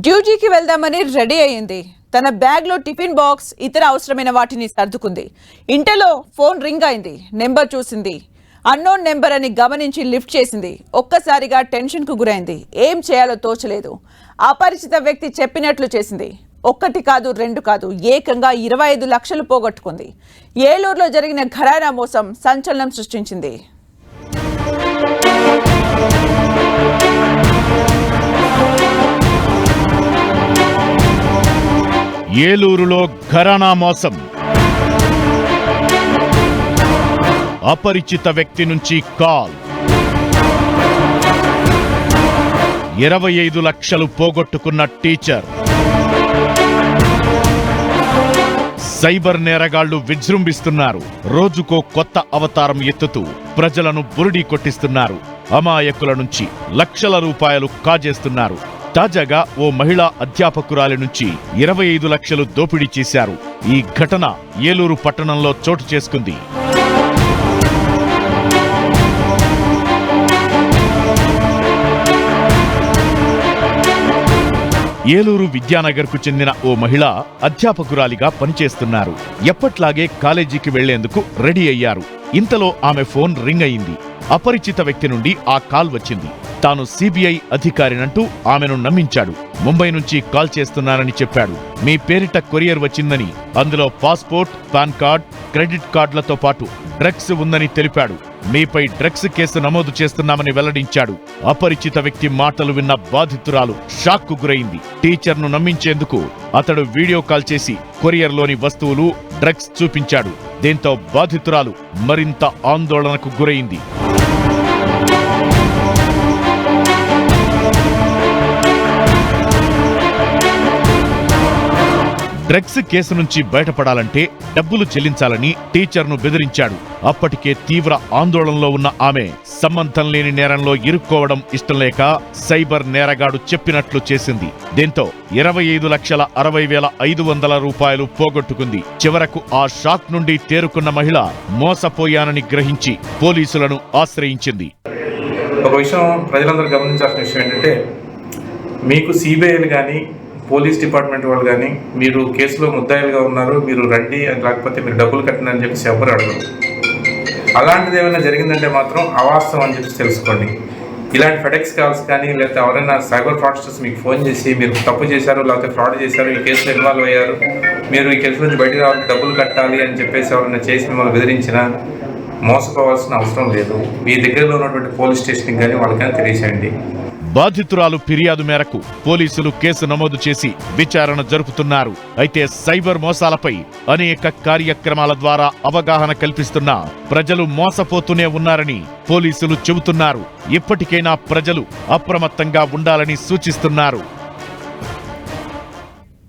డ్యూటీకి వెళ్దామని రెడీ అయ్యింది. తన బ్యాగ్లో టిఫిన్ బాక్స్, ఇతర అవసరమైన వాటిని సర్దుకుంది. ఇంటలో ఫోన్ రింగ్ అయింది. నెంబర్ చూసింది. అన్నోన్ నెంబర్ అని గమనించి లిఫ్ట్ చేసింది. ఒక్కసారిగా టెన్షన్కు గురైంది. ఏం చేయాలో తోచలేదు. అపరిచిత వ్యక్తి చెప్పినట్లు చేసింది. ఒక్కటి కాదు, రెండు కాదు, ఏకంగా 25 లక్షలు పోగొట్టుకుంది. ఏలూరులో జరిగిన ఘరానా మోసం సంచలనం సృష్టించింది. ఏలూరులో ఘరానా మోసం. అపరిచిత వ్యక్తి నుంచి కాల్. 25 లక్షలు పోగొట్టుకున్న టీచర్. సైబర్ నేరగాళ్లు విజృంభిస్తున్నారు. రోజుకో కొత్త అవతారం ఎత్తుతూ ప్రజలను బురిడీ కొట్టిస్తున్నారు. అమాయకుల నుంచి లక్షల రూపాయలు కాజేస్తున్నారు. తాజాగా ఓ మహిళా అధ్యాపకురాలి నుంచి 25 లక్షలు దోపిడీ చేశారు. ఈ ఘటన ఏలూరు పట్టణంలో చోటు చేసుకుంది. ఏలూరు విద్యానగర్కు చెందిన ఓ మహిళ అధ్యాపకురాలిగా పనిచేస్తున్నారు. ఎప్పట్లాగే కాలేజీకి వెళ్లేందుకు రెడీ అయ్యారు. ఇంతలో ఆమె ఫోన్ రింగ్ అయింది. అపరిచిత వ్యక్తి నుండి ఆ కాల్ వచ్చింది. తాను సిబిఐ అధికారినంటూ ఆమెను నమ్మించాడు. ముంబై నుంచి కాల్ చేస్తున్నానని చెప్పాడు. మీ పేరిట కొరియర్ వచ్చిందని, అందులో పాస్పోర్ట్, పాన్ కార్డ్, క్రెడిట్ కార్డులతో పాటు డ్రగ్స్ ఉందని తెలిపాడు. మీపై డ్రగ్స్ కేసు నమోదు చేస్తున్నామని వెల్లడించాడు. అపరిచిత వ్యక్తి మాటలు విన్న బాధితురాలు షాక్కు గురైంది. టీచర్ను నమ్మించేందుకు అతడు వీడియో కాల్ చేసి కొరియర్లోని వస్తువులు, డ్రగ్స్ చూపించాడు. దీంతో బాధితురాలు మరింత ఆందోళనకు గురైంది. డ్రగ్స్ కేసు నుంచి బయటపడాలంటే డబ్బులు చెల్లించాలని టీచర్ను బెదిరించాడు. అప్పటికే తీవ్ర ఆందోళనలో ఉన్న ఆమె సంబంధం లేని నేరంలో ఇరుక్కోవడం ఇష్టం లేక సైబర్ నేరగాడు చెప్పినట్లు చేసింది. దీంతో 25,60,500 రూపాయలు పోగొట్టుకుంది. చివరకు ఆ షాక్ నుండి తేరుకున్న మహిళ మోసపోయానని గ్రహించి పోలీసులను ఆశ్రయించింది. ఒక విషయం ప్రజలందరూ గమనించాల్సిన విషయం ఏంటంటే, మీకు సిబిఐలు కానీ పోలీస్ డిపార్ట్మెంట్ వాళ్ళు కానీ మీరు కేసులో ముద్దాయిలుగా ఉన్నారు, మీరు రండి అని, లేకపోతే మీరు డబ్బులు కట్టండి అని చెప్పేసి ఎవరు అడగరు. అలాంటిది ఏమైనా జరిగిందంటే మాత్రం అవాస్తవం అని చెప్పి తెలుసుకోండి. ఇలాంటి ఫెడెక్స్ కాల్స్ కానీ, లేకపోతే ఎవరైనా సైబర్ ఫ్రాడ్స్టర్స్ మీకు ఫోన్ చేసి మీరు తప్పు చేశారు, లేకపోతే ఫ్రాడ్ చేశారు, ఈ కేసులో ఇన్వాల్వ్ అయ్యారు, మీరు ఈ కేసు నుంచి బయటకు రావాలి, డబ్బులు కట్టాలి అని చెప్పేసి ఎవరైనా చేసి మిమ్మల్ని బెదిరించినా మోసపోవాల్సిన అవసరం లేదు. మీ దగ్గరలో ఉన్నటువంటి పోలీస్ స్టేషన్కి కానీ వాళ్ళకైనా తెలియచేయండి. బాధితురాలు ఫిర్యాదు మేరకు పోలీసులు కేసు నమోదు చేసి విచారణ జరుపుతున్నారు. అయితే సైబర్ మోసాలపై అనేక కార్యక్రమాల ద్వారా అవగాహన కల్పిస్తున్నా ప్రజలు మోసపోతూనే ఉన్నారని పోలీసులు చెబుతున్నారు. ఇప్పటికైనా ప్రజలు అప్రమత్తంగా ఉండాలని సూచిస్తున్నారు.